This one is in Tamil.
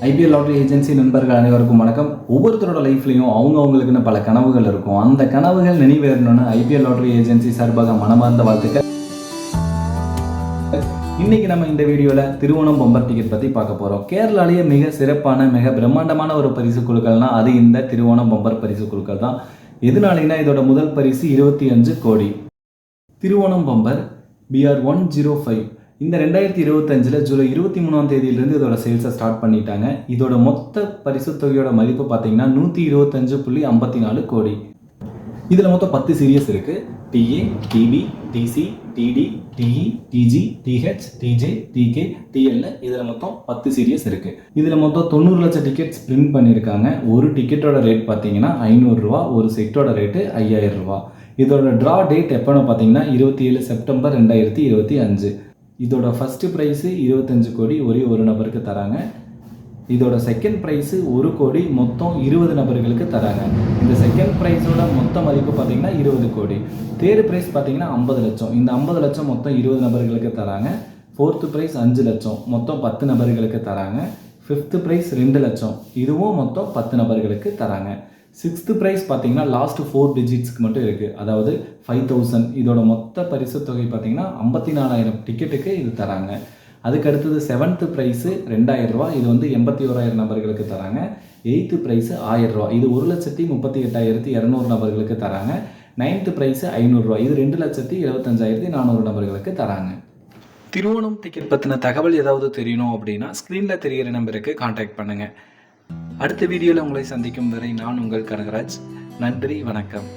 ஐபிஎல் லாட்டரி ஏஜென்சி நண்பர்கள் அனைவருக்கும் வணக்கம். ஒவ்வொருத்தரோட லைஃப்லையும் அவங்களுக்குன்னு பல கனவுகள் இருக்கும். அந்த கனவுகள் நினைவேறணும்னு ஐபிஎல் லாட்டரி ஏஜென்சி சார்பாக மனமார்ந்த வாழ்த்துக்கள். இன்னைக்கு நம்ம இந்த வீடியோவில் திருவோணம் பம்பர் டிக்கெட் பற்றி பார்க்க போகிறோம். கேரளாலேயே மிக சிறப்பான மிக பிரம்மாண்டமான ஒரு பரிசு குழுக்கள்னா அது இந்த திருவோணம் பம்பர் பரிசு குழுக்கள் தான். எதனாலனா இதோட முதல் பரிசு 25 கோடி. திருவோணம் பம்பர் BR 105 இந்த 2025 ஜூலை 23ஆம் தேதியிலிருந்து இதோட சேல்ஸை ஸ்டார்ட் பண்ணிட்டாங்க. இதோட மொத்த பரிசு தொகையோட மதிப்பு பார்த்தீங்கன்னா 125.54 கோடி. இதில் மொத்தம் 10 சீரியஸ் இருக்குது. DA, DB, DC, DD, DE, DG, DH, DJ, DK, டிஎல்ல இதில் மொத்தம் 10 சீரியஸ் இருக்குது. இதில் மொத்தம் 90 லட்சம் டிக்கெட்ஸ் பிரிண்ட் பண்ணியிருக்காங்க. ஒரு டிக்கெட்டோட ரேட் பார்த்தீங்கன்னா 500 ரூபா, ஒரு செட்டோட ரேட்டு 5000 ரூபா. இதோட ட்ரா டேட் எப்போன்னு பார்த்தீங்கன்னா 27 செப்டம்பர் 2025. இதோட ஃபஸ்ட்டு ப்ரைஸு 25 கோடி ஒரே ஒரு நபருக்கு தராங்க. இதோட செகண்ட் ப்ரைஸு 1 கோடி மொத்தம் 20 நபர்களுக்கு தராங்க. இந்த செகண்ட் ப்ரைஸோட மொத்த மதிப்பு பார்த்தீங்கன்னா 20 கோடி. தேர்ட் ப்ரைஸ் பார்த்தீங்கன்னா 50 லட்சம். இந்த 50 லட்சம் மொத்தம் 20 நபர்களுக்கு தராங்க. ஃபோர்த்து ப்ரைஸ் 5 லட்சம் மொத்தம் 10 நபர்களுக்கு தராங்க. ஃபிஃப்த்து ப்ரைஸ் 2 லட்சம் இதுவும் மொத்தம் 10 நபர்களுக்கு தராங்க. சிக்ஸ்த்து ப்ரைஸ் பார்த்தீங்கன்னா லாஸ்ட் 4 டிஜிட்ஸ்க்கு மட்டும் இருக்குது, அதாவது 5000. இதோட மொத்த பரிசு தொகை பார்த்தீங்கன்னா 54,000 டிக்கெட்டுக்கு இது தராங்க. அதுக்கு அடுத்தது செவன்த்து ப்ரைஸு 2000 ரூபா, இது 81,000 நபர்களுக்கு தராங்க. எயித்து ப்ரைஸு 1000 ரூபா, இது 1,38,200 நபர்களுக்கு தராங்க. நைன்த்து ப்ரைஸு 500 ரூபா, இது 2,75,400 நபர்களுக்கு தராங்க. திருவோணம் டிக்கெட் பற்றின தகவல் ஏதாவது தெரியணும் அப்படின்னா ஸ்க்ரீனில் தெரிகிற நம்பருக்கு கான்டாக்ட் பண்ணுங்கள். அடுத்த வீடியோவில் உங்களை சந்திக்கும் வரை நான் உங்கள் கனகராஜ். நன்றி, வணக்கம்.